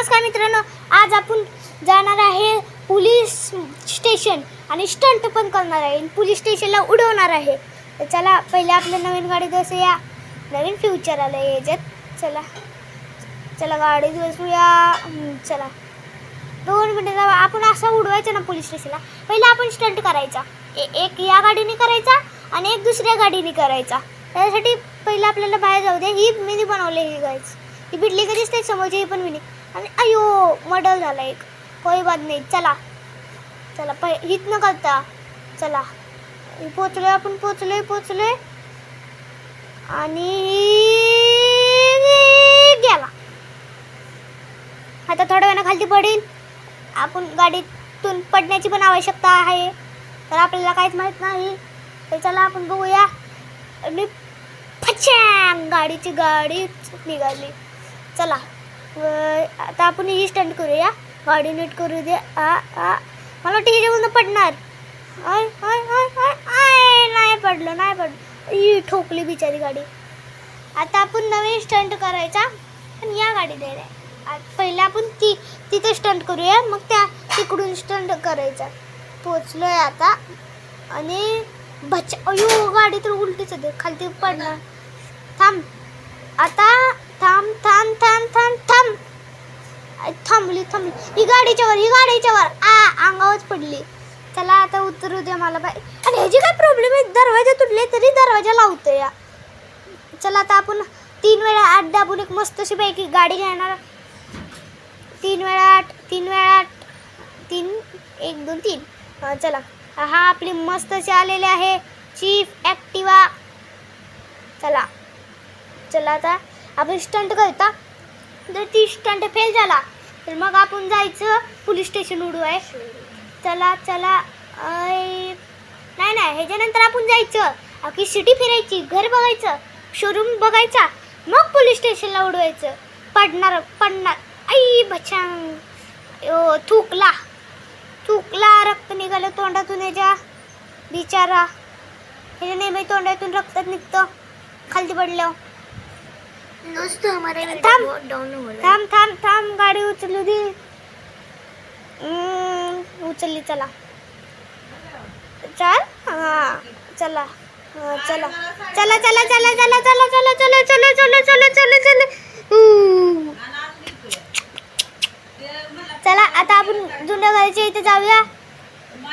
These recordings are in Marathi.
नमस्कार मित्रांनो, आज आपण जाणार आहे पोलीस स्टेशन आणि स्टंट पण करणार आहे. पोलीस स्टेशनला उडवणार आहे. तर चला पहिले आपल्या नवीन गाडी बसूया. नवीन फ्युचर आलं आहे याच्यात. चला चला गाडी बसूया. चला 2 मिनिटं आपण असं उडवायचं ना पोलीस स्टेशनला. पहिला आपण स्टंट करायचा. एक या गाडीने करायचा आणि एक दुसऱ्या गाडीने करायचा. त्यासाठी पहिलं आपल्याला बाहेर जाऊ दे. ही मिनी बनवली ही गाईच. ही बिडली कधीच ते समोरची ही पण मिनी. आणि अयो मर्डर झाला एक. कोई बात नाही. चला चला हित न करता चला पोचलोय आपण. पोचलोय आणि गेला. आता थोड्या वेळानं खाली पडेल. आपण गाडीतून पडण्याची पण आवश्यकता आहे. तर आपल्याला काहीच माहीत नाही. तर चला आपण बघूया. आणि फचांग गाडीची निघाली. चला आता आपण ही स्टंट करूया. गाडी नीट करू दे. मला वाटतं हिच्यामधून पडणार. नाही पडलं. ही ठोकली बिचारी गाडी. आता आपण नवीन स्टंट करायचा आणि या गाडी द्यायला. पहिलं आपण तिथं स्टंट करूया, मग त्या तिकडून स्टंट करायचा. पोचलोय आता आणि अयो गाडी तर उलटीच होते. खालती पडणार. थांब आता. थांब थांबली. ही गाडीच्या वर अंगावरच पडली. चला आता उतरू दे मला बाई. आणि ह्याची काय प्रॉब्लेम आहे. दरवाजा तुटले तरी दरवाजा लावतो या. चला आता आपण 3 वेळा 8 दाबून एक मस्त अशी पैकी गाडी घेणार. 3 वेळा 8 3 1 2 3. चला हा आपली मस्त अशी आलेली आहे चीफ ॲक्टिवा. चला आता आपण स्टंट करता. जर ती स्टंट फेल झाला तर मग आपण जायचं पोलीस स्टेशन उडवाय. चला नाही ह्याच्यानंतर आपण जायचं अख्खी सिटी फिरायची, घर बघायचं, शोरूम बघायचा, मग पोलीस स्टेशनला उडवायचं. पडणार आई बचांग. थुकला रक्त निघालं तोंडातून याच्या. बिचारा ह्याच्या नेहमी तोंडातून रक्त निघतं खालती पडलं. थांब गाडी उचलू दे. उचलली. चला चला आता आपण जुन्या गाडीच्या इथे जाऊया.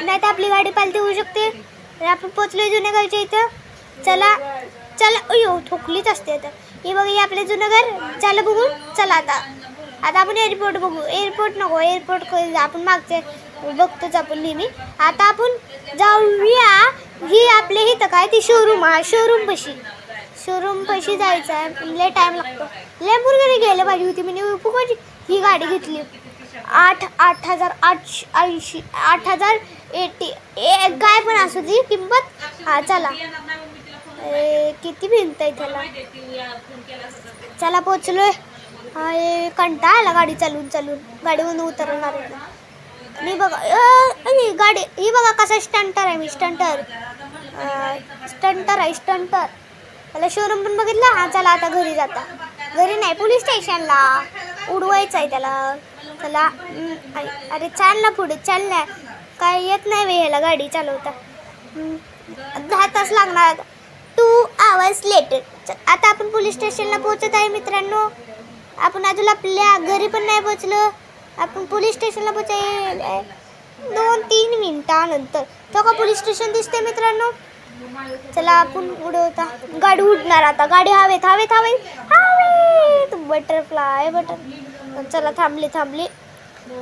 नाही तर आपली गाडी पालती होऊ शकते. तर आपण पोचलोय जुन्या गाडीच्या इथं. चला अयो ठोकलीच असते आता. हे बघ, हे आपलं जुनं घर. चला बघू. चला आता आपण एअरपोर्ट बघू. एअरपोर्ट आपण मागचे बघतोच आपण नेहमी. आता आपण जाऊया. ही आपल्या इथं काय ती शोरूम पशी जायचं आहे. लय टाईम लागतो. लॅम्बोर्गिनी घ्यायला पाहिजे होती मी फुकटची. ही गाडी घेतली 8,080 काय पण असू ती किंमत. चला किती भिंत आहे त्याला. चला पोचलोय. कंटाळा आला गाडी चालून. गाडीवरून उतरणार मी बघा. गाडी ही बघा कसा स्टंटर आहे. मी स्टंटर त्याला शोरूम पण बघितलं. चला आता घरी जाता. घरी नाही पोलीस स्टेशनला उडवायचं आहे त्याला. चला अरे चाल ना पुढे. चाल ना. काय येत नाही ह्याला गाडी चालवता. 10 तास लागणार. 2 hours later. आता आपण पोलीस स्टेशनला पोहोचत आहे मित्रांनो. आपण अजून आपल्या घरी पण नाही पोहोचलो. आपण पोलीस स्टेशनला पोहोचाय 2-3 मिनिटानंतर. तो का पोलीस स्टेशन दिसते मित्रांनो. चला आपण उडवता. गाडी उडणार आता. गाडी हवेत. बटरफ्लाय. चला थांबली.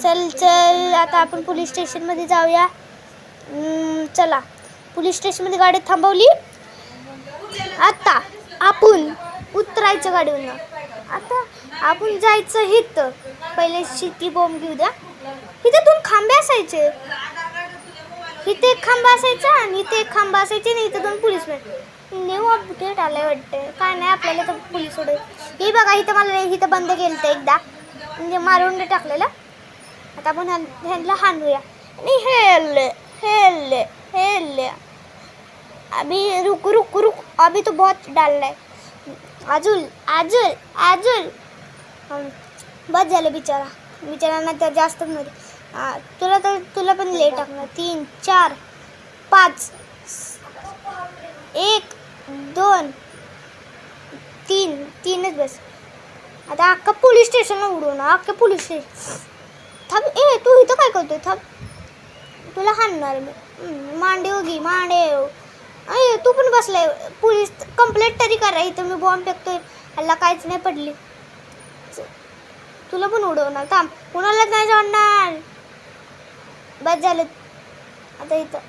चल आता आपण पोलीस स्टेशनमध्ये जाऊया. चला पोलीस स्टेशनमध्ये गाडी थांबवली. आता आपण उतरायचं गाडीवरून. आता आपण जायचं हिथं. पहिले सिटी बॉम्ब घेऊ द्या. इथे 2 खांबे असायचे. इथे एक खांबा असायचा आणि इथे एक खांबा असायचे आणि इथे 2 पोलीसमॅन. न्यू अपडेट आलंय वाटतं. काय नाही आपल्याला तर पोलीस उडे. हे बघा इथं बंद केलं होतं एकदा. म्हणजे मारून टाकलेलं. आता आपण ह्यांना हाणूया. आणि हेल अभी रुक अभी तो बहुत डालना है. आजुल बस झालं बिचारा. विचारा नाही तर जास्तच मध्ये तुला पण लेट टाकणार 3 4 5 1 2 3च बस. आता अख्खा पोलीस स्टेशनला उडवू ना, अख्खा पोलीस स्टेशन. थांब तू इथं काय करतोय? थांब, तुला हाणणार मी. मांडेव घे मांडेव. तू पण बसलाय. पोलीस कंप्लेंट तरी करा, इथं मी बॉम्ब फेकतोय, ह्याला काहीच नाही पडली. तुला पण उडवणार. थांब, कुणालाच नाही जाणणार. बस झालं. आता इथं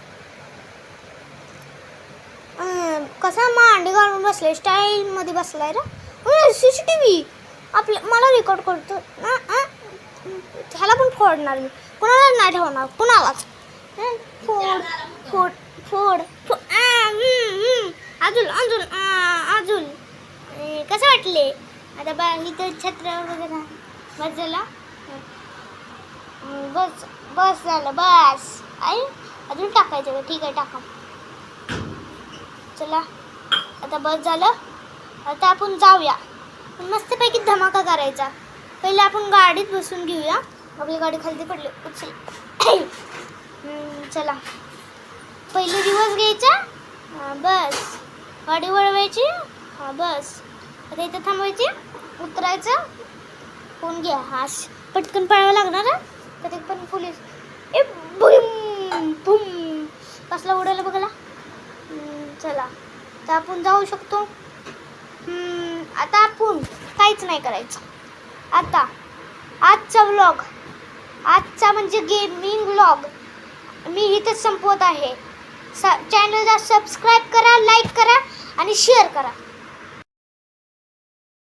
कसा मांडी घालून बसलाय, स्टाईल मध्ये बसलाय रे. CCTV मला रेकॉर्ड करतो ना. ह्याला पण फोडणार मी, कुणालाच नाही ठेवणार, कुणालाच. फोड अजून कसं वाटले? आता बा इथं छत्र वगैरे बस झाला. बस झालं बस. अजून टाकायचं का? ठीक आहे, टाका. चला आता बस झालं. आता आपण जाऊया, मस्तपैकी धमाका करायचा. पहिले आपण गाडीत बसून घेऊया. आपली गाडी खाली पडली, उचल. चला, पहिले दिवस घ्यायचा. बस गाडी वळवायची. बस आता इथं थांबवायची, उतरायचं. फोन घ्या. पटकन पळावं लागणार. तर एक पण पोलीस बुम कसला उडायला बघायला. चला तर आपण जाऊ शकतो. आता आपण काहीच नाही करायचं. आता आजचा म्हणजे गेमिंग व्लॉग मी इथंच संपवत आहे. चॅनलला सबस्क्राईब करा, लाईक करा आणि शेअर करा.